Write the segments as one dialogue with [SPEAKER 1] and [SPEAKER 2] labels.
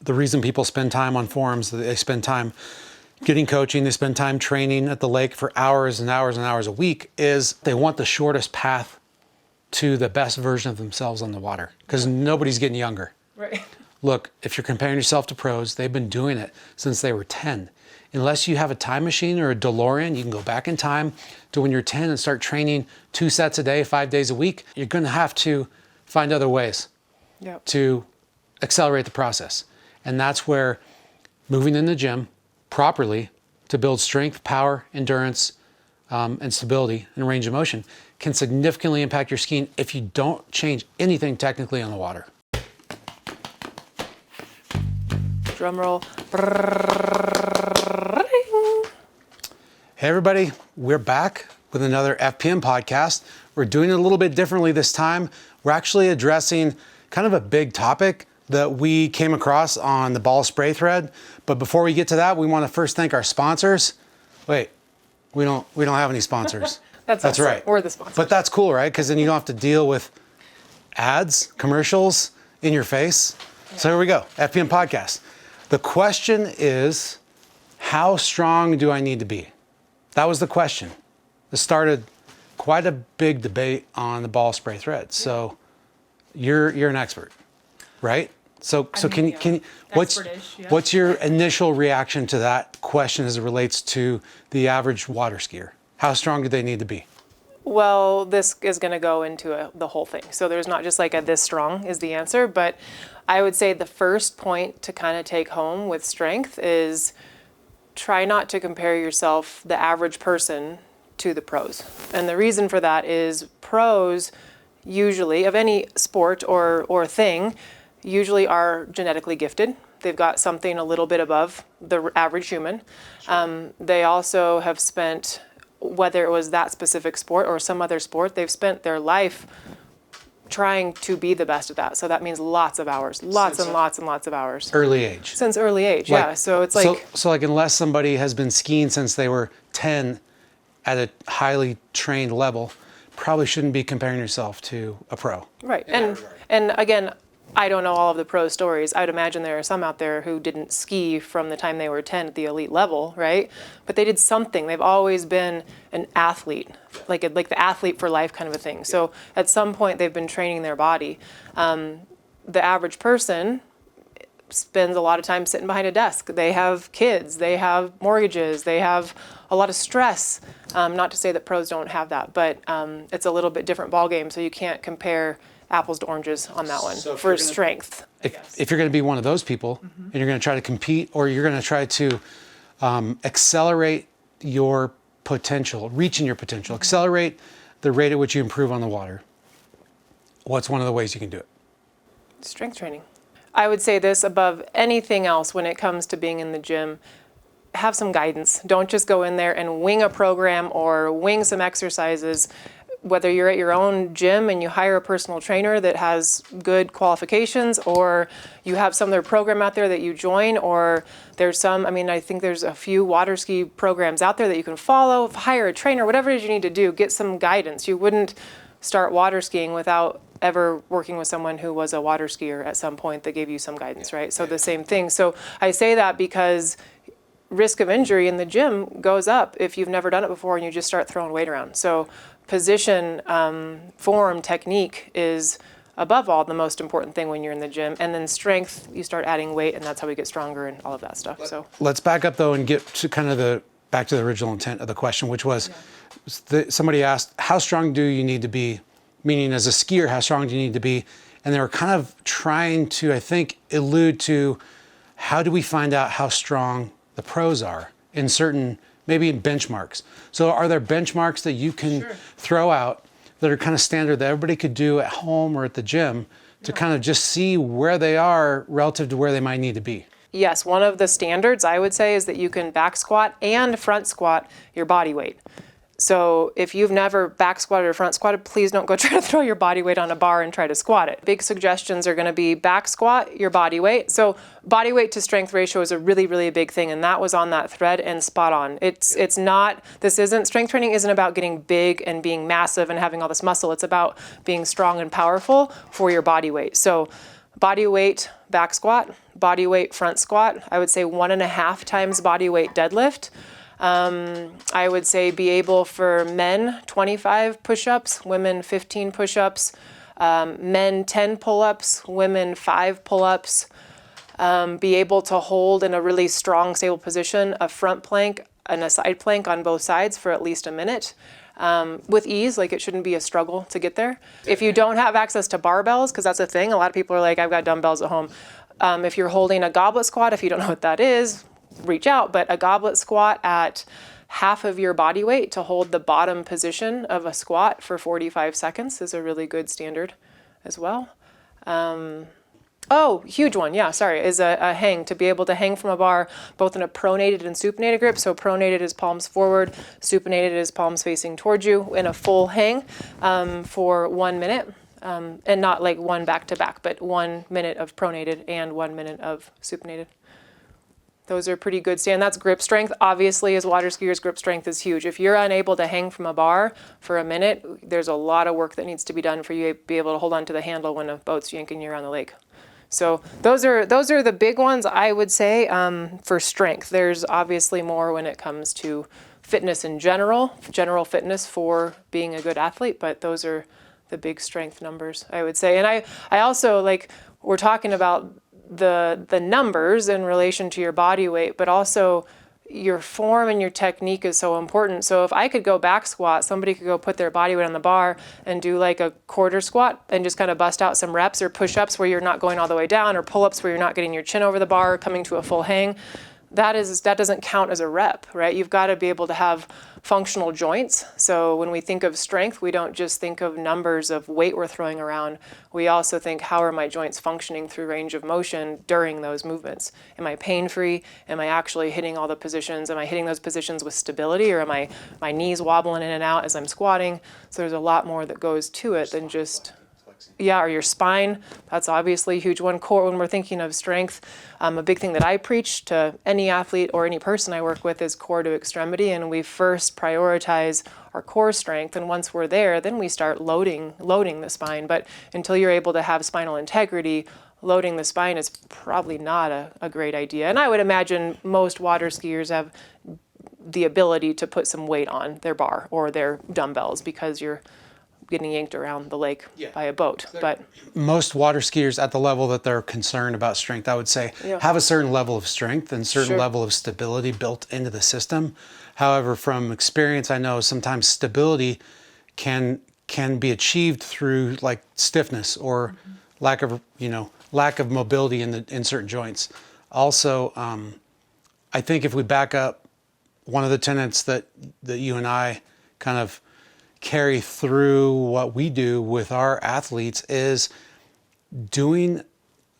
[SPEAKER 1] the reason people spend time on forums, they spend time getting coaching, they spend time training at the lake for hours and hours and hours a week, is they want the shortest path to the best version of themselves on the water, because nobody's getting younger.
[SPEAKER 2] Right.
[SPEAKER 1] Look, if you're comparing yourself to pros, they've been doing it since they were 10. Unless you have a time machine or a DeLorean, you can go back in time to when you're 10 and start training 2 sets a day, 5 days a week. You're going to have to find other ways to accelerate the process. And that's where moving in the gym properly to build strength, power, endurance, and stability and range of motion can significantly impact your skiing if you don't change anything technically on the water.
[SPEAKER 2] Drum roll.
[SPEAKER 1] Hey everybody, we're back with another FPM podcast. We're doing it a little bit differently this time. We're actually addressing kind of a big topic that we came across on the ball spray thread. But before we get to that, we want to first thank our sponsors. Wait, we don't have any sponsors.
[SPEAKER 2] That's
[SPEAKER 1] right.
[SPEAKER 2] We're the sponsors.
[SPEAKER 1] But that's cool, right? Because then you don't have to deal with ads, commercials in your face. Yeah. So here we go, FPM podcast. The question is, how strong do I need to be? That was the question. It started quite a big debate on the ball spray thread. So you're an expert, right? So can you what's your initial reaction to that question as it relates to the average water skier? How strong do they need to be?
[SPEAKER 2] Well, this is going to go into the whole thing. So there's not just like a this strong is the answer, but I would say the first point to kind of take home with strength is try not to compare yourself, the average person, to the pros. And the reason for that is pros usually, of any sport or thing, usually are genetically gifted. They've got something a little bit above the average human. They also have spent, whether it was that specific sport or some other sport, they've spent their life trying to be the best at that. So that means lots of hours, lots and lots of hours.
[SPEAKER 1] Early age.
[SPEAKER 2] Since early age, yeah. So it's like...
[SPEAKER 1] So like unless somebody has been skiing since they were 10 at a highly trained level, probably shouldn't be comparing yourself to a pro.
[SPEAKER 2] Right. And again, I don't know all of the pro stories. I'd imagine there are some out there who didn't ski from the time they were 10 at the elite level, right? But they did something. They've always been an athlete, like the athlete for life kind of a thing. So at some point they've been training their body. The average person spends a lot of time sitting behind a desk. They have kids, they have mortgages, they have a lot of stress. Not to say that pros don't have that, but it's a little bit different ballgame, so you can't compare apples to oranges on that one for strength.
[SPEAKER 1] If you're going to be one of those people and you're going to try to compete, or you're going to try to accelerate your potential, reaching your potential, accelerate the rate at which you improve on the water, what's one of the ways you can do it?
[SPEAKER 2] Strength training. I would say this above anything else when it comes to being in the gym: have some guidance. Don't just go in there and wing a program or wing some exercises. Whether you're at your own gym and you hire a personal trainer that has good qualifications, or you have some other program out there that you join, or there's some, I think there's a few water ski programs out there that you can follow, hire a trainer, whatever it is you need to do, get some guidance. You wouldn't start water skiing without ever working with someone who was a water skier at some point that gave you some guidance, right? So the same thing. So I say that because risk of injury in the gym goes up if you've never done it before and you just start throwing weight around. So position, form, technique is above all the most important thing when you're in the gym. And then strength, you start adding weight, and that's how we get stronger and all of that stuff. So
[SPEAKER 1] let's back up though and get to kind of back to the original intent of the question, which was somebody asked, how strong do you need to be? Meaning, as a skier, how strong do you need to be? And they were kind of trying to, I think, allude to how do we find out how strong the pros are in certain, maybe in benchmarks. So are there benchmarks that you can throw out that are kind of standard that everybody could do at home or at the gym to kind of just see where they are relative to where they might need to be?
[SPEAKER 2] Yes, one of the standards I would say is that you can back squat and front squat your body weight. So if you've never back squatted or front squatted, please don't go try to throw your body weight on a bar and try to squat it. Big suggestions are going to be back squat your body weight. So body weight to strength ratio is a really, really big thing, and that was on that thread and spot on. Strength training isn't about getting big and being massive and having all this muscle. It's about being strong and powerful for your body weight. So body weight back squat, body weight front squat. I would say 1.5 times body weight deadlift. I would say be able for men 25 push-ups, women 15 push-ups, men 10 pull-ups, women 5 pull-ups. Be able to hold in a really strong, stable position a front plank and a side plank on both sides for at least a minute. With ease, like it shouldn't be a struggle to get there. If you don't have access to barbells, because that's a thing, a lot of people are like, I've got dumbbells at home. If you're holding a goblet squat, if you don't know what that is, reach out. But a goblet squat at half of your body weight to hold the bottom position of a squat for 45 seconds is a really good standard as well. Oh, huge one, yeah, sorry, is a hang, to be able to hang from a bar both in a pronated and supinated grip. So pronated is palms forward, supinated is palms facing towards you in a full hang for 1 minute. And not like one back to back, but 1 minute of pronated and 1 minute of supinated. Those are pretty good stand. That's grip strength. Obviously, as water skiers, grip strength is huge. If you're unable to hang from a bar for a minute, there's a lot of work that needs to be done for you to be able to hold on to the handle when a boat's yanking you around the lake. So those are the big ones, I would say, for strength. There's obviously more when it comes to fitness in general fitness for being a good athlete, but those are the big strength numbers, I would say. And I also, like, we're talking about the numbers in relation to your body weight, but also your form and your technique is so important. So if I could go back squat, somebody could go put their body weight on the bar and do like a quarter squat and just kind of bust out some reps, or push-ups where you're not going all the way down, or pull-ups where you're not getting your chin over the bar, coming to a full hang. That doesn't count as a rep, right? You've got to be able to have functional joints. So when we think of strength, we don't just think of numbers of weight we're throwing around. We also think, how are my joints functioning through range of motion during those movements? Am I pain-free? Am I actually hitting all the positions? Am I hitting those positions with stability, or am my knees wobbling in and out as I'm squatting? So there's a lot more that goes to it than just... Yeah, or your spine. That's obviously a huge one. Core, when we're thinking of strength, a big thing that I preach to any athlete or any person I work with is core to extremity, and we first prioritize our core strength, and once we're there, then we start loading the spine. But until you're able to have spinal integrity, loading the spine is probably not a great idea. And I would imagine most water skiers have the ability to put some weight on their bar or their dumbbells because you're getting yanked around the lake by a boat. But
[SPEAKER 1] most water skiers at the level that they're concerned about strength, I would say, have a certain level of strength and certain level of stability built into the system. However, from experience, I know sometimes stability can be achieved through like stiffness or lack of mobility in certain joints. Also, I think if we back up, one of the tenets that you and I kind of carry through what we do with our athletes is doing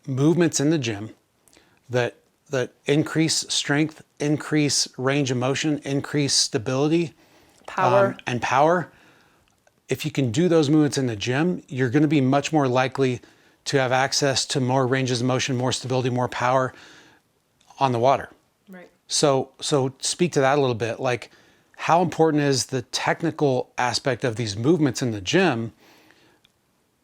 [SPEAKER 1] movements in the gym that increase strength, increase range of motion, increase stability,
[SPEAKER 2] power.
[SPEAKER 1] And power. If you can do those movements in the gym, you're going to be much more likely to have access to more ranges of motion, more stability, more power on the water.
[SPEAKER 2] Right.
[SPEAKER 1] So speak to that a little bit. Like, how important is the technical aspect of these movements in the gym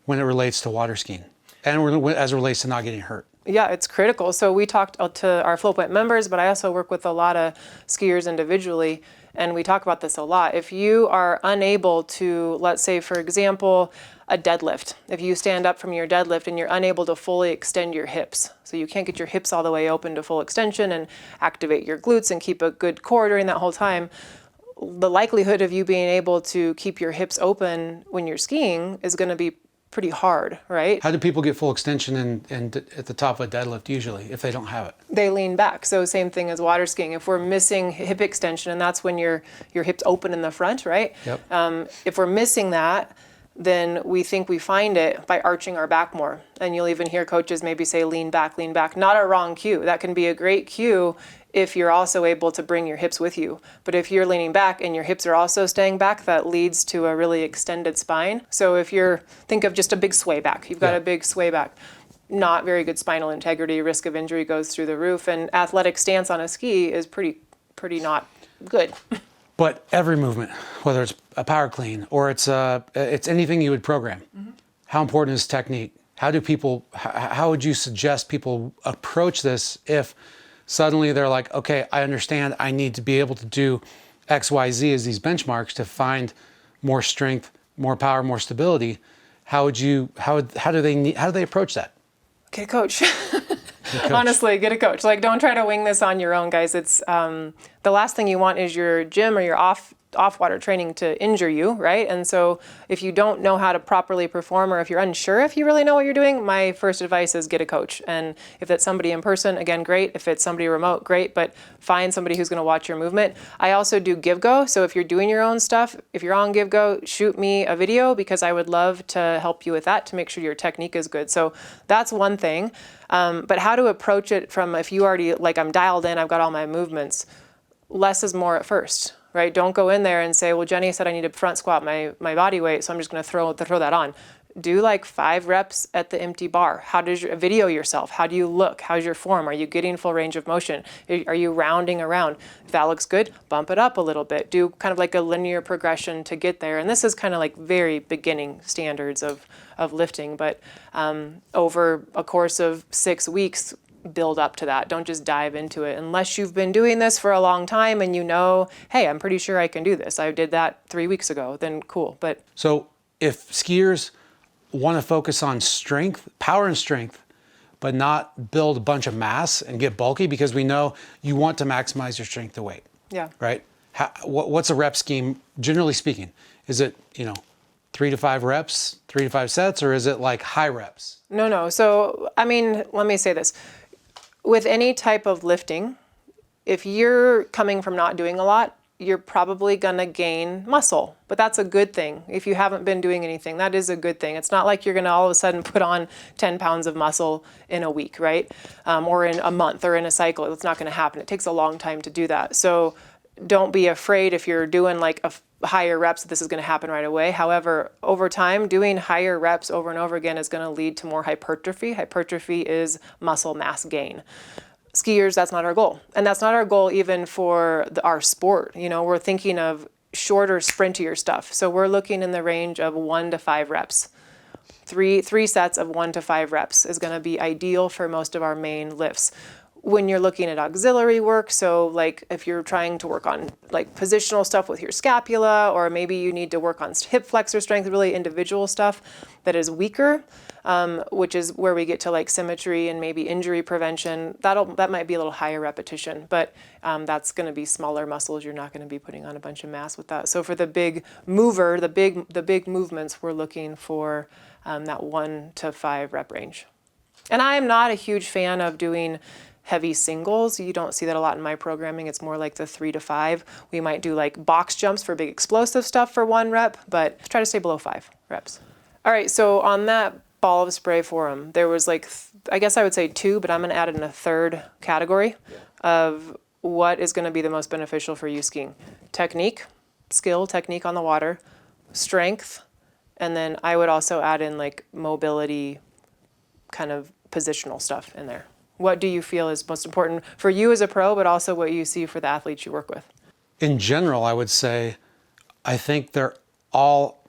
[SPEAKER 1] when it relates to water skiing and as it relates to not getting hurt?
[SPEAKER 2] Yeah, it's critical. So we talked to our Flow Point members, but I also work with a lot of skiers individually, and we talk about this a lot. If you are unable to, let's say, for example, a deadlift, if you stand up from your deadlift and you're unable to fully extend your hips, so you can't get your hips all the way open to full extension and activate your glutes and keep a good core during that whole time, the likelihood of you being able to keep your hips open when you're skiing is going to be pretty hard, right?
[SPEAKER 1] How do people get full extension and at the top of a deadlift usually if they don't have it?
[SPEAKER 2] They lean back. So same thing as water skiing. If we're missing hip extension, and that's when your hips open in the front, right?
[SPEAKER 1] Yep.
[SPEAKER 2] If we're missing that, then we think we find it by arching our back more. And you'll even hear coaches maybe say lean back, lean back. Not a wrong cue. That can be a great cue if you're also able to bring your hips with you. But if you're leaning back and your hips are also staying back, that leads to a really extended spine. So if think of just a big sway back. You've got a big sway back. Not very good spinal integrity, risk of injury goes through the roof, and athletic stance on a ski is pretty not good.
[SPEAKER 1] But every movement, whether it's a power clean or it's anything you would program, how important is technique? how would you suggest people approach this if suddenly they're like, okay, I understand I need to be able to do X, Y, Z as these benchmarks to find more strength, more power, more stability. How do they approach that?
[SPEAKER 2] Get a coach. Honestly, get a coach. Like, don't try to wing this on your own, guys. It's the last thing you want is your gym or your off-water training to injure you, right? And so if you don't know how to properly perform, or if you're unsure if you really know what you're doing, my first advice is get a coach. And if that's somebody in person, again, great. If it's somebody remote, great. But find somebody who's going to watch your movement. I also do GiveGo. So if you're doing your own stuff, if you're on GiveGo, shoot me a video, because I would love to help you with that to make sure your technique is good. So that's one thing. But how to approach it from, if you already, like, I'm dialed in, I've got all my movements, less is more at first, right? Don't go in there and say, well, Jenny said I need to front squat my body weight, so I'm just going to throw that on. Do like 5 reps at the empty bar. How does your video yourself? How do you look? How's your form? Are you getting full range of motion? Are you rounding around? If that looks good, bump it up a little bit. Do kind of like a linear progression to get there. And this is kind of like very beginning standards of lifting, but over a course of 6 weeks, build up to that. Don't just dive into it unless you've been doing this for a long time and you know, hey, I'm pretty sure I can do this. I did that 3 weeks ago. Then cool. But
[SPEAKER 1] so if skiers want to focus on strength, power and strength, but not build a bunch of mass and get bulky, because we know you want to maximize your strength to weight.
[SPEAKER 2] Yeah.
[SPEAKER 1] Right? What's a rep scheme, generally speaking? Is it, 3 to 5 reps, 3 to 5 sets, or is it like high reps?
[SPEAKER 2] No. So, I mean, let me say this. With any type of lifting, if you're coming from not doing a lot, you're probably going to gain muscle, but that's a good thing. If you haven't been doing anything, that is a good thing. It's not like you're going to all of a sudden put on 10 pounds of muscle in a week, right? Or in a month or in a cycle. It's not going to happen. It takes a long time to do that. So don't be afraid if you're doing like higher reps that this is going to happen right away. However, over time, doing higher reps over and over again is going to lead to more hypertrophy. Hypertrophy is muscle mass gain. Skiers, that's not our goal. And that's not our goal even for our sport. We're thinking of shorter, sprintier stuff. So we're looking in the range of 1 to 5 reps. Three sets of 1 to 5 reps is going to be ideal for most of our main lifts. When you're looking at auxiliary work, so like if you're trying to work on like positional stuff with your scapula, or maybe you need to work on hip flexor strength, really individual stuff that is weaker, which is where we get to like symmetry and maybe injury prevention. That might be a little higher repetition, but that's going to be smaller muscles. You're not going to be putting on a bunch of mass with that. So for the big mover, the big movements, we're looking for that 1 to 5 rep range. And I am not a huge fan of doing heavy singles. You don't see that a lot in my programming. It's more like the 3 to 5. We might do like box jumps for big explosive stuff for 1 rep, but try to stay below 5 reps. All right, so on that ball of spray forum, there was like, I guess I would say 2, but I'm going to add in a 3rd category of what is going to be the most beneficial for you skiing. Technique, technique on the water, strength, and then I would also add in like mobility, kind of positional stuff in there. What do you feel is most important for you as a pro, but also what you see for the athletes you work with?
[SPEAKER 1] In general, I would say I think they're all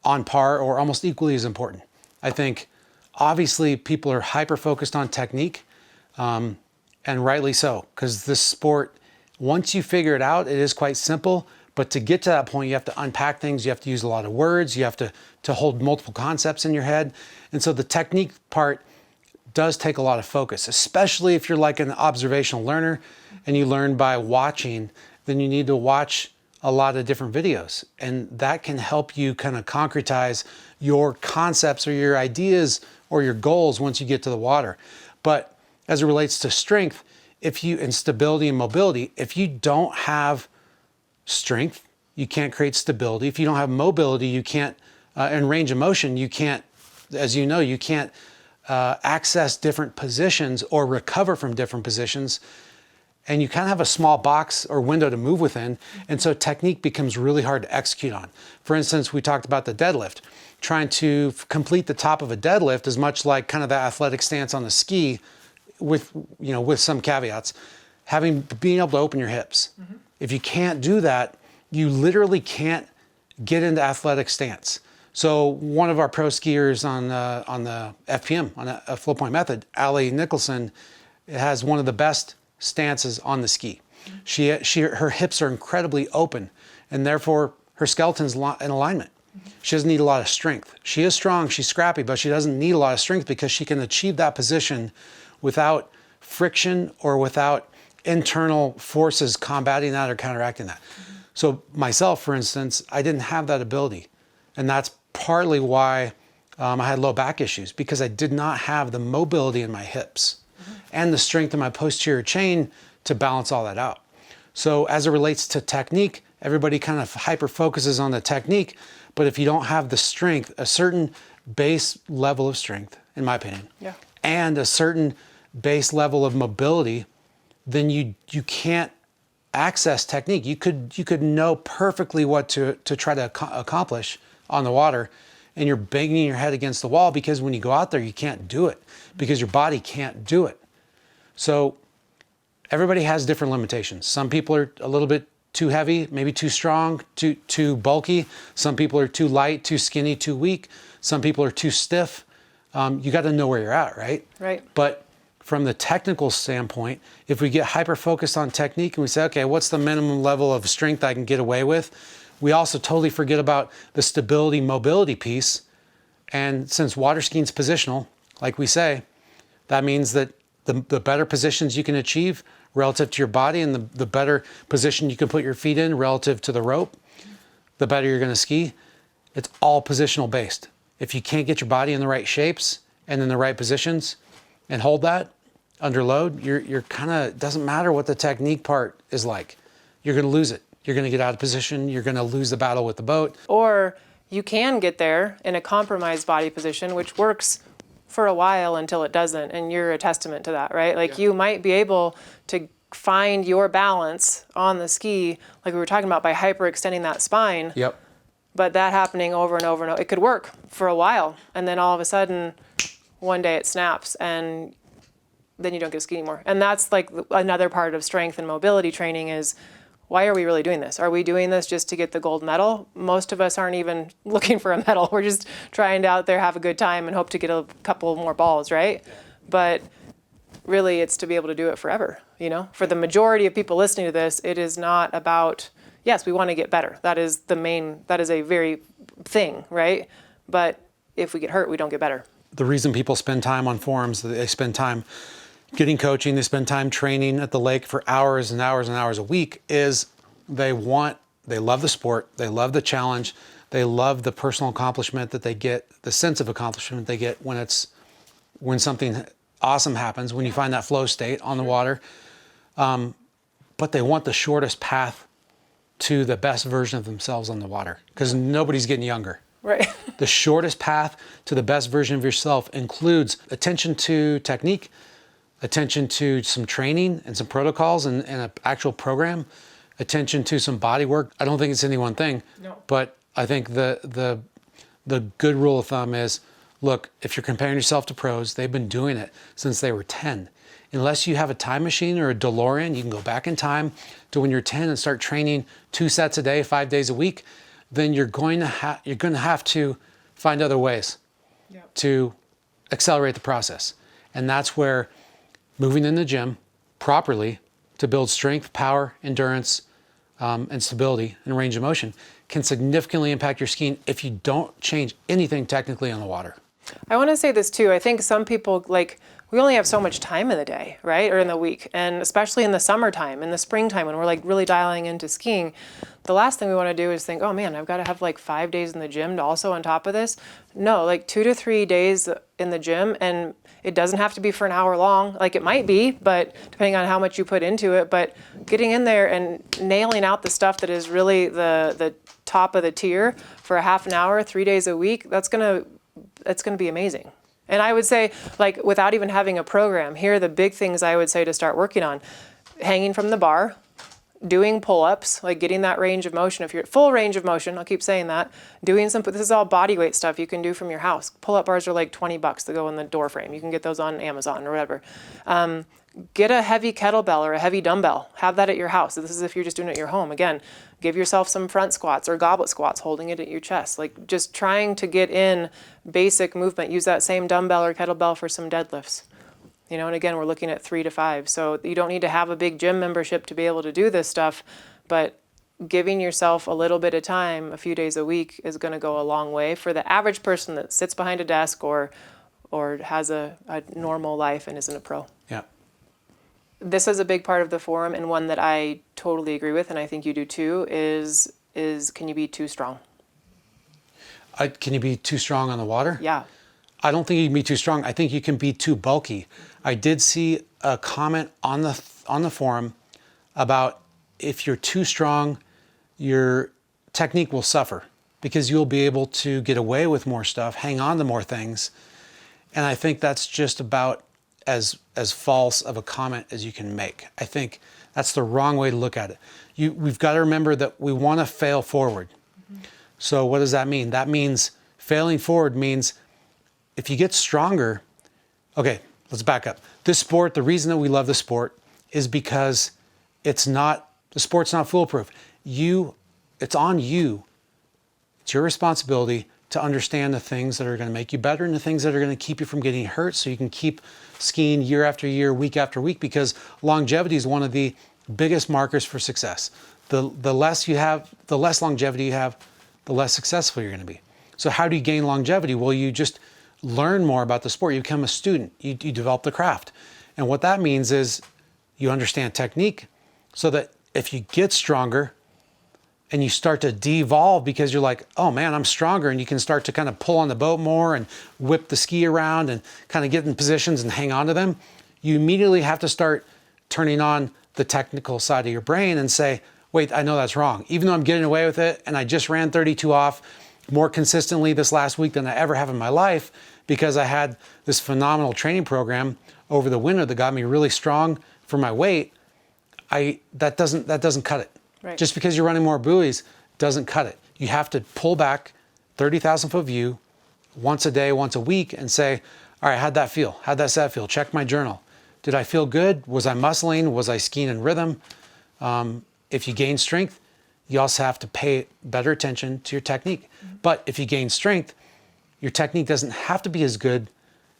[SPEAKER 1] on par or almost equally as important. I think obviously people are hyper-focused on technique, and rightly so, because this sport, once you figure it out, it is quite simple. But to get to that point, you have to unpack things. You have to use a lot of words. You have to hold multiple concepts in your head. And so the technique part does take a lot of focus, especially if you're like an observational learner and you learn by watching, then you need to watch a lot of different videos. And that can help you kind of concretize your concepts or your ideas or your goals once you get to the water. But as it relates to strength, and stability and mobility, if you don't have strength, you can't create stability. If you don't have mobility, you can't, and range of motion, you can't, as you know, you can't access different positions or recover from different positions. And you kind of have a small box or window to move within. And so technique becomes really hard to execute on. For instance, we talked about the deadlift. Trying to complete the top of a deadlift is much like kind of the athletic stance on the ski with some caveats, being able to open your hips. Mm-hmm. If you can't do that, you literally can't get into athletic stance. So one of our pro skiers on the FPM, on a flow point method, Allie Nicholson, has one of the best stances on the ski. Her hips are incredibly open, and therefore her skeleton's in alignment. She doesn't need a lot of strength. She is strong, she's scrappy, but she doesn't need a lot of strength because she can achieve that position without friction or without internal forces combating that or counteracting that. So myself, for instance, I didn't have that ability. And that's partly why I had low back issues, because I did not have the mobility in my hips and the strength in my posterior chain to balance all that out. So as it relates to technique, everybody kind of hyper focuses on the technique, but if you don't have the strength, a certain base level of strength, in my opinion, and a certain base level of mobility, then you can't access technique. You could know perfectly what to try to accomplish on the water, and you're banging your head against the wall because when you go out there, you can't do it because your body can't do it. So everybody has different limitations. Some people are a little bit too heavy, maybe too strong, too bulky. Some people are too light, too skinny, too weak. Some people are too stiff. You got to know where you're at, right?
[SPEAKER 2] Right.
[SPEAKER 1] But from the technical standpoint, if we get hyper-focused on technique and we say, okay, what's the minimum level of strength I can get away with? We also totally forget about the stability, mobility piece. And since water skiing's positional, like we say, that means that the better positions you can achieve relative to your body and the better position you can put your feet in relative to the rope, the better you're going to ski. It's all positional based. If you can't get your body in the right shapes and in the right positions and hold that under load, you're kind of, doesn't matter what the technique part is like. You're going to lose it. You're going to get out of position. You're going to lose the battle with the boat.
[SPEAKER 2] Or you can get there in a compromised body position, which works for a while until it doesn't, and you're a testament to that, right? Like you might be able to find your balance on the ski, like we were talking about, by hyperextending that spine.
[SPEAKER 1] Yep.
[SPEAKER 2] But that happening over and over and over, it could work for a while, and then all of a sudden, one day it snaps, and then you don't get to ski anymore. And that's like another part of strength and mobility training is, why are we really doing this? Are we doing this just to get the gold medal? Most of us aren't even looking for a medal. We're just trying to out there have a good time and hope to get a couple more balls, right? But really, it's to be able to do it forever, you know? For the majority of people listening to this, it is not about, yes, we want to get better. That is a very thing, right? But if we get hurt, we don't get better.
[SPEAKER 1] The reason people spend time on forums, they spend time getting coaching, they spend time training at the lake for hours and hours and hours a week, is they love the sport, they love the challenge, they love the personal accomplishment that they get, the sense of accomplishment they get when something awesome happens, when you find that flow state on the water. But they want the shortest path to the best version of themselves on the water, because nobody's getting younger.
[SPEAKER 2] Right.
[SPEAKER 1] The shortest path to the best version of yourself includes attention to technique, attention to some training and some protocols and an actual program, attention to some body work. I don't think it's any one thing, but I think the good rule of thumb is, look, if you're comparing yourself to pros, they've been doing it since they were 10. Unless you have a time machine or a DeLorean, you can go back in time to when you're 10 and start training 2 sets a day, 5 days a week, then you're going to have to find other ways to accelerate the process. And that's where moving in the gym properly to build strength, power, endurance, and stability and range of motion can significantly impact your skiing if you don't change anything technically on the water.
[SPEAKER 2] I want to say this too. I think some people, like, we only have so much time in the day, right? Or in the week. And especially in the summertime, in the springtime, when we're like really dialing into skiing, the last thing we want to do is think, oh man, I've got to have like 5 days in the gym to also on top of this. No, like 2 to 3 days in the gym, and it doesn't have to be for an hour long. Like it might be, but depending on how much you put into it, but getting in there and nailing out the stuff that is really the top of the tier for a half an hour, 3 days a week, that's gonna be amazing. And I would say, like, without even having a program, here are the big things I would say to start working on. Hanging from the bar, doing pull-ups, like getting that range of motion. If you're at full range of motion, I'll keep saying that. This is all body weight stuff you can do from your house. Pull-up bars are like $20 to go in the door frame. You can get those on Amazon or whatever. Get a heavy kettlebell or a heavy dumbbell. Have that at your house. This is if you're just doing it at your home. Again, give yourself some front squats or goblet squats, holding it at your chest. Like just trying to get in basic movement. Use that same dumbbell or kettlebell for some deadlifts. You know, and again, we're looking at 3 to 5. So you don't need to have a big gym membership to be able to do this stuff, but giving yourself a little bit of time, a few days a week, is going to go a long way for the average person that sits behind a desk or has a normal life and isn't a pro.
[SPEAKER 1] Yeah.
[SPEAKER 2] This is a big part of the forum, and one that I totally agree with, and I think you do too, is can you be too strong?
[SPEAKER 1] Can you be too strong on the water?
[SPEAKER 2] Yeah.
[SPEAKER 1] I don't think you can be too strong. I think you can be too bulky. I did see a comment on the forum about if you're too strong, your technique will suffer because you'll be able to get away with more stuff, hang on to more things. And I think that's just about as false of a comment as you can make. I think that's the wrong way to look at it. We've got to remember that we want to fail forward. Mm-hmm. So what does that mean? That means failing forward means if you get stronger, okay, let's back up. This sport, the reason that we love the sport is because the sport's not foolproof. It's on you. It's your responsibility to understand the things that are going to make you better and the things that are going to keep you from getting hurt so you can keep skiing year after year, week after week, because longevity is one of the biggest markers for success. The less longevity you have, the less successful you're going to be. So how do you gain longevity? Well, you just learn more about the sport. You become a student. You develop the craft. And what that means is you understand technique so that if you get stronger and you start to devolve because you're like, oh man, I'm stronger, and you can start to kind of pull on the boat more and whip the ski around and kind of get in positions and hang on to them, you immediately have to start turning on the technical side of your brain and say, wait, I know that's wrong. Even though I'm getting away with it and I just ran 32 off more consistently this last week than I ever have in my life because I had this phenomenal training program over the winter that got me really strong for my weight, that doesn't cut it. Right. Just because you're running more buoys doesn't cut it. You have to pull back 30,000 foot view once a day, once a week, and say, all right, how'd that feel? How'd that set feel? Check my journal. Did I feel good? Was I muscling? Was I skiing in rhythm? If you gain strength, you also have to pay better attention to your technique. Mm-hmm. But if you gain strength, your technique doesn't have to be as good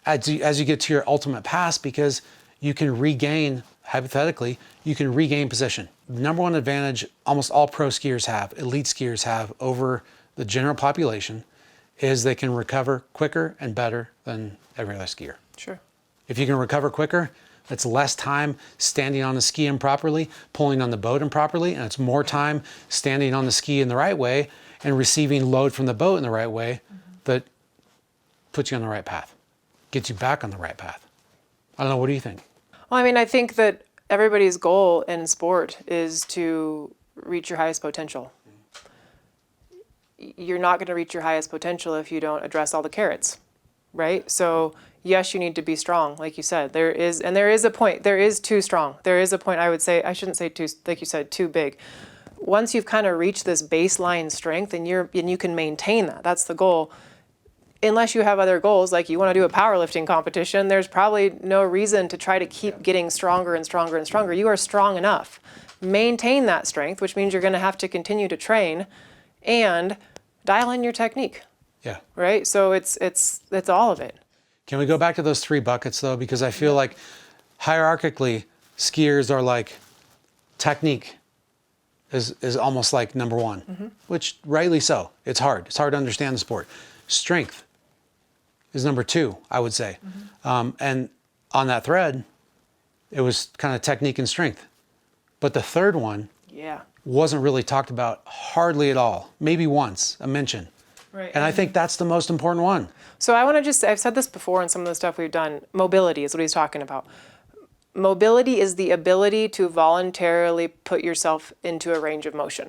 [SPEAKER 1] as you get to your ultimate pass, because you can regain, hypothetically, you can regain position. The number one advantage almost all pro skiers have, elite skiers have, over the general population is they can recover quicker and better than every other skier.
[SPEAKER 2] Sure.
[SPEAKER 1] If you can recover quicker, it's less time standing on the ski improperly, pulling on the boat improperly, and it's more time standing on the ski in the right way and receiving load from the boat in the right way. Mm-hmm. That puts you on the right path, gets you back on the right path. I don't know, what do you think?
[SPEAKER 2] Well, I mean, I think that everybody's goal in sport is to reach your highest potential. You're not going to reach your highest potential if you don't address all the carrots, right? So yes, you need to be strong, like you said. There is a point. There is too strong. There is a point, I would say, I shouldn't say too, like you said, too big. Once you've kind of reached this baseline strength and you can maintain that, that's the goal. Unless you have other goals, like you want to do a powerlifting competition, there's probably no reason to try to keep getting stronger and stronger and stronger. You are strong enough. Maintain that strength, which means you're going to have to continue to train and dial in your technique.
[SPEAKER 1] Yeah.
[SPEAKER 2] Right? So it's all of it.
[SPEAKER 1] Can we go back to those 3 buckets though? Because I feel like hierarchically, skiers are like technique is almost like number 1, mm-hmm. which rightly so. It's hard. It's hard to understand the sport. Strength is number 2, I would say. Mm-hmm. And on that thread, it was kind of technique and strength. But the third one wasn't really talked about hardly at all. Maybe once, a mention. Right. And I think that's the most important one. So
[SPEAKER 2] I want to I've said this before in some of the stuff we've done, mobility is what he's talking about. Mobility is the ability to voluntarily put yourself into a range of motion.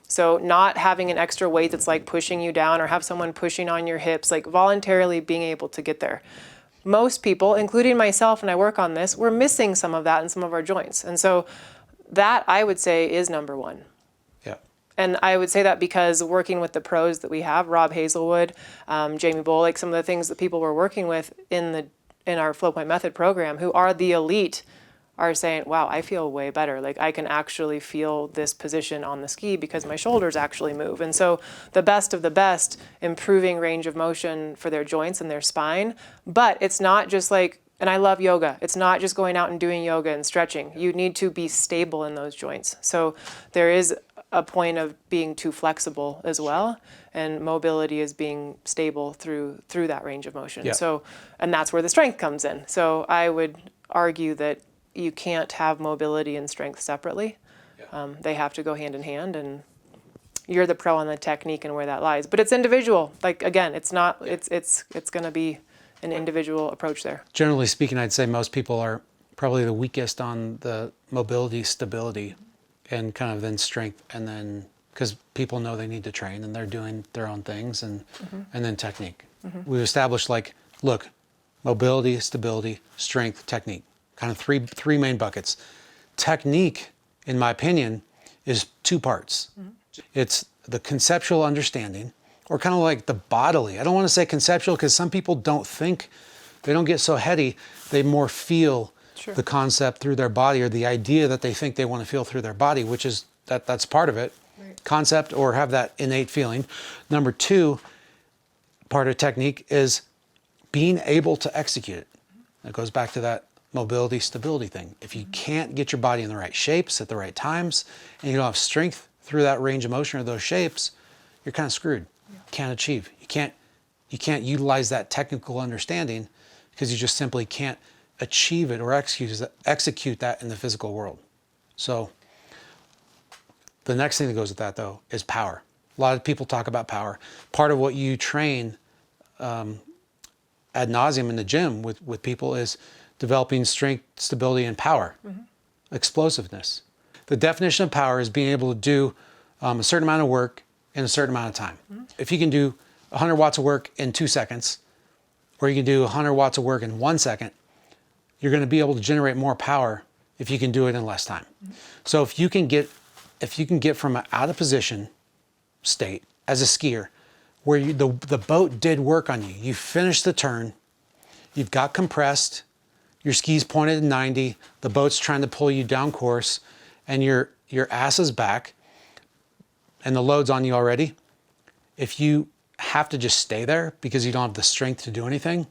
[SPEAKER 2] So not having an extra weight that's like pushing you down or have someone pushing on your hips, like voluntarily being able to get there. Most people, including myself, and I work on this, we're missing some of that in some of our joints. And so that, I would say, is number 1.
[SPEAKER 1] Yeah.
[SPEAKER 2] And I would say that because working with the pros that we have, Rob Hazelwood, Jamie Bullock, some of the things that people we're working with in our Flow Point Method program, who are the elite are saying, wow, I feel way better. Like I can actually feel this position on the ski because my shoulders actually move. And so the best of the best, improving range of motion for their joints and their spine. But it's not just like, and I love yoga, it's not just going out and doing yoga and stretching. You need to be stable in those joints. So there is a point of being too flexible as well, and mobility is being stable through that range of motion.
[SPEAKER 1] Yeah.
[SPEAKER 2] So, and that's where the strength comes in. So I would argue that you can't have mobility and strength separately. They have to go hand in hand, and you're the pro on the technique and where that lies. But it's individual. Like again, it's not. It's going to be an individual approach there.
[SPEAKER 1] Generally speaking, I'd say most people are probably the weakest on the mobility, stability, and kind of then strength, and then because people know they need to train and they're doing their own things, and then technique. We've established like, look, mobility, stability, strength, technique, kind of three main buckets. Technique, in my opinion, is two parts. It's the conceptual understanding, or kind of like the bodily. I don't want to say conceptual because some people don't think, they don't get so heady, they more feel the concept through their body, or the idea that they think they want to feel through their body, which is that's part of it. Right. Concept, or have that innate feeling. Number two, part of technique is being able to execute it. It goes back to that mobility, stability thing. If you can't get your body in the right shapes at the right times, and you don't have strength through that range of motion or those shapes, you're kind of screwed. Yeah. Can't achieve. You can't utilize that technical understanding because you just simply can't achieve it or execute that in the physical world. So the next thing that goes with that, though, is power. A lot of people talk about power. Part of what you train ad nauseum in the gym with people is developing strength, stability, and power, explosiveness. The definition of power is being able to do a certain amount of work in a certain amount of time. If you can do 100 watts of work in 2 seconds, or you can do 100 watts of work in 1 second, you're going to be able to generate more power if you can do it in less time. So if you can get from an out of position state as a skier, where the boat did work on you, you finished the turn, you've got compressed, your ski's pointed at 90, the boat's trying to pull you down course, and your ass is back, and the load's on you already. If you have to just stay there because you don't have the strength to do anything,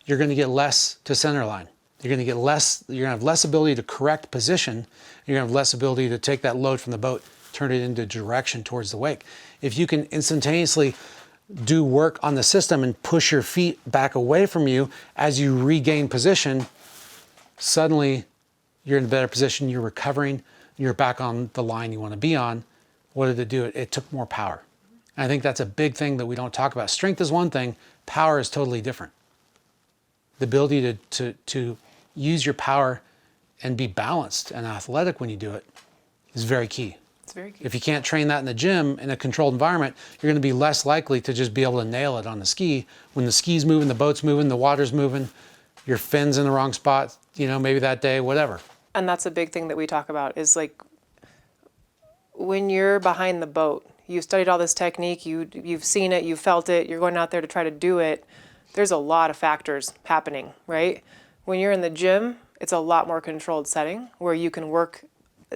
[SPEAKER 1] you're going to get less to center line. You're going to have less ability to correct position. You're going to have less ability to take that load from the boat, turn it into direction towards the wake. If you can instantaneously do work on the system and push your feet back away from you as you regain position, suddenly you're in a better position, you're recovering, you're back on the line you want to be on. What did it do? It took more power. And I think that's a big thing that we don't talk about. Strength is one thing, power is totally different. The ability to use your power and be balanced and athletic when you do it is very key.
[SPEAKER 2] It's very key.
[SPEAKER 1] If you can't train that in the gym in a controlled environment, you're going to be less likely to just be able to nail it on the ski. When the ski's moving, the boat's moving, the water's moving, your fin's in the wrong spot, maybe that day, whatever.
[SPEAKER 2] And that's a big thing that we talk about is like when you're behind the boat, you've studied all this technique, you've seen it, you've felt it, you're going out there to try to do it. There's a lot of factors happening, right? When you're in the gym, it's a lot more controlled setting where you can work.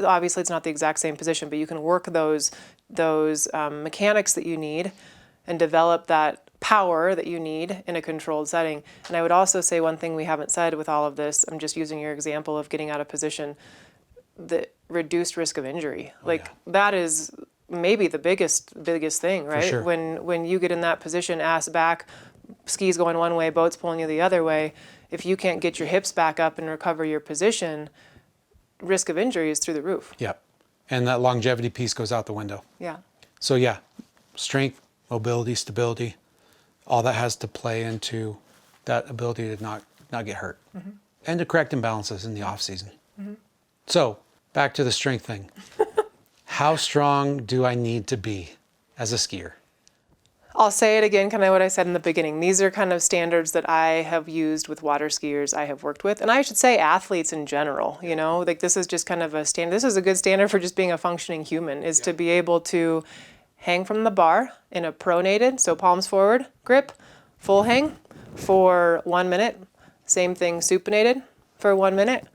[SPEAKER 2] Obviously, it's not the exact same position, but you can work those mechanics that you need and develop that power that you need in a controlled setting. And I would also say one thing we haven't said with all of this, I'm just using your example of getting out of position, the reduced risk of injury. That is maybe the biggest thing, right?
[SPEAKER 1] For sure.
[SPEAKER 2] When you get in that position, ass back, skis going one way, boat's pulling you the other way, if you can't get your hips back up and recover your position, risk of injury is through the roof.
[SPEAKER 1] Yep. And that longevity piece goes out the window.
[SPEAKER 2] Yeah.
[SPEAKER 1] So yeah, strength, mobility, stability, all that has to play into that ability to not get hurt and to correct imbalances in the off season. So back to the strength thing. How strong do I need to be as a skier?
[SPEAKER 2] I'll say it again, kind of what I said in the beginning. These are kind of standards that I have used with water skiers I have worked with. And I should say athletes in general, this is just kind of a standard. This is a good standard for just being a functioning human, is to be able to hang from the bar in a pronated, so palms forward, grip, full hang for 1 minute. Same thing, supinated for 1 minute.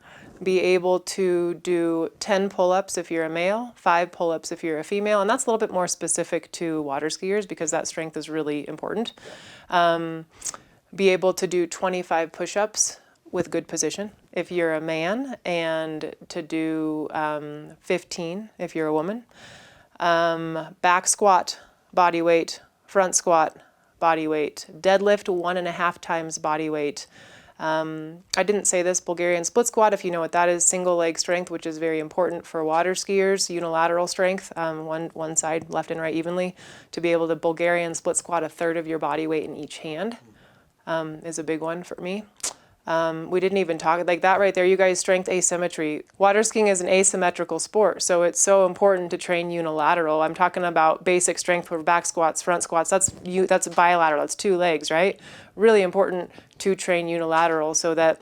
[SPEAKER 2] be able to do 10 pull-ups if you're a male, 5 pull-ups if you're a female, and that's a little bit more specific to water skiers because that strength is really important. Be able to do 25 push-ups with good position if you're a man, and to do 15 if you're a woman. Back squat, body weight, front squat, body weight, deadlift 1.5 times body weight. I didn't say this, Bulgarian split squat, if you know what that is, single leg strength, which is very important for water skiers, unilateral strength, one side, left and right evenly, to be able to Bulgarian split squat 1/3 of your body weight in each hand is a big one for me. We didn't even talk, like that right there, you guys, strength asymmetry. Water skiing is an asymmetrical sport, so it's so important to train unilateral. I'm talking about basic strength for back squats, front squats, that's bilateral, that's 2 legs, right? Really important to train unilateral so that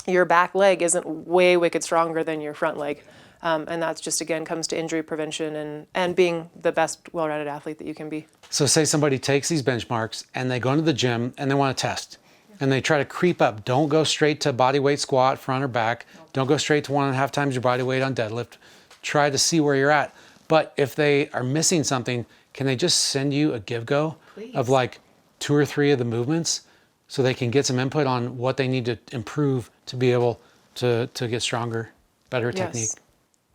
[SPEAKER 2] your back leg isn't way wicked stronger than your front leg. And that's just, again, comes to injury prevention and being the best well-rounded athlete that you can be.
[SPEAKER 1] So say somebody takes these benchmarks and they go into the gym and they want to test. And they try to creep up. Don't go straight to body weight squat, front or back. Don't go straight to 1.5 times your body weight on deadlift. Try to see where you're at. But if they are missing something, can they just send you a GiveGo of like 2 or 3 of the movements so they can get some input on what they need to improve to be able to get stronger, better technique?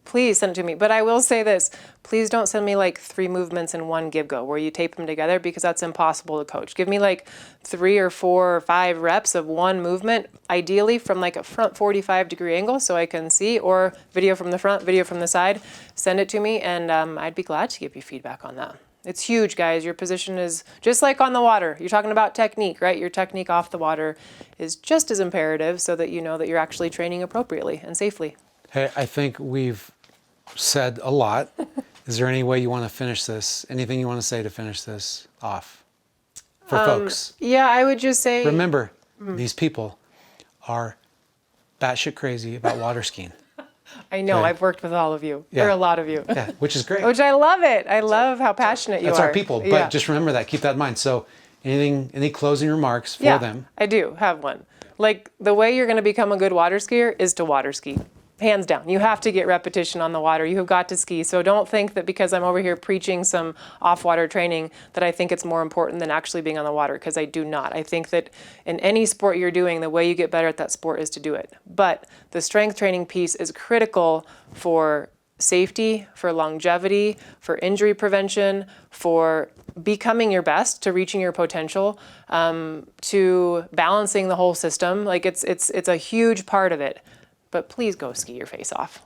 [SPEAKER 2] Please send it to me. But I will say this, please don't send me like 3 movements in one GiveGo where you tape them together, because that's impossible to coach. Give me like 3 or 4 or 5 reps of one movement, ideally from like a front 45-degree angle so I can see, or video from the front, video from the side. Send it to me and I'd be glad to give you feedback on that. It's huge, guys. Your position is just like on the water. You're talking about technique, right? Your technique off the water is just as imperative so that you know that you're actually training appropriately and safely.
[SPEAKER 1] Hey, I think we've said a lot. Is there any way you want to finish this? Anything you want to say to finish this off for folks?
[SPEAKER 2] Yeah, I would just say...
[SPEAKER 1] Remember, these people are batshit crazy about water skiing.
[SPEAKER 2] I know,
[SPEAKER 1] okay.
[SPEAKER 2] I've worked with all of you.
[SPEAKER 1] Yeah.
[SPEAKER 2] There are a lot of you.
[SPEAKER 1] Yeah, which is great.
[SPEAKER 2] Which I love it. I love how passionate you are.
[SPEAKER 1] That's our people, but
[SPEAKER 2] Yeah.
[SPEAKER 1] just remember that. Keep that in mind. So any closing remarks for them?
[SPEAKER 2] I do have one. Like, the way you're going to become a good water skier is to water ski. Hands down. You have to get repetition on the water. You have got to ski. So don't think that because I'm over here preaching some off-water training that I think it's more important than actually being on the water, because I do not. I think that in any sport you're doing, the way you get better at that sport is to do it. But the strength training piece is critical for safety, for longevity, for injury prevention, for becoming your best, to reaching your potential, to balancing the whole system. Like it's a huge part of it. But please go ski your face off.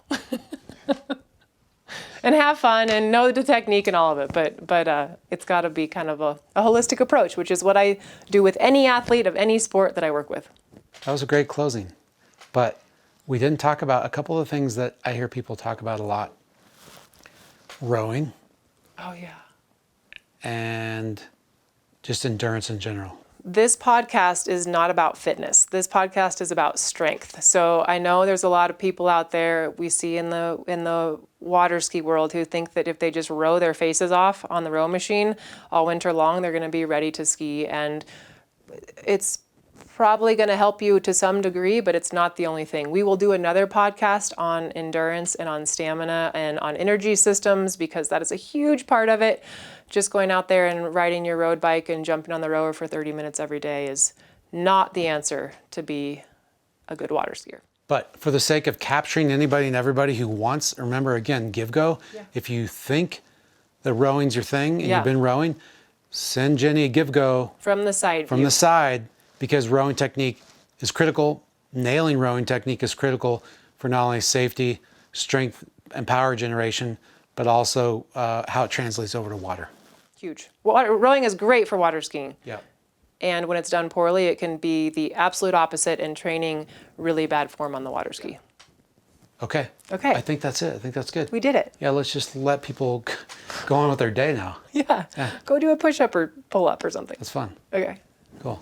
[SPEAKER 2] And have fun and know the technique and all of it. But it's got to be kind of a holistic approach, which is what I do with any athlete of any sport that I work with.
[SPEAKER 1] That was a great closing. But we didn't talk about a couple of things that I hear people talk about a lot. Rowing.
[SPEAKER 2] Oh, yeah.
[SPEAKER 1] And just endurance in general.
[SPEAKER 2] This podcast is not about fitness. This podcast is about strength. So I know there's a lot of people out there we see in the water ski world who think that if they just row their faces off on the row machine all winter long, they're going to be ready to ski. And it's probably going to help you to some degree, but it's not the only thing. We will do another podcast on endurance and on stamina and on energy systems, because that is a huge part of it. Just going out there and riding your road bike and jumping on the rower for 30 minutes every day is not the answer to be a good water skier.
[SPEAKER 1] But for the sake of capturing anybody and everybody who wants, remember again, GiveGo. Yeah. If you think that rowing's your thing and you've been rowing, send Jenny a GiveGo.
[SPEAKER 2] From the side.
[SPEAKER 1] From the side, because rowing technique is critical. Nailing rowing technique is critical for not only safety, strength, and power generation, but also how it translates over to water.
[SPEAKER 2] Huge. Rowing is great for water skiing.
[SPEAKER 1] Yeah.
[SPEAKER 2] And when it's done poorly, it can be the absolute opposite and training really bad form on the water ski.
[SPEAKER 1] Okay.
[SPEAKER 2] Okay.
[SPEAKER 1] I think that's it. I think that's good.
[SPEAKER 2] We did it.
[SPEAKER 1] Yeah, let's just let people go on with their day now.
[SPEAKER 2] Yeah. Go do a push-up or pull-up or something.
[SPEAKER 1] That's fun.
[SPEAKER 2] Okay.
[SPEAKER 1] Cool.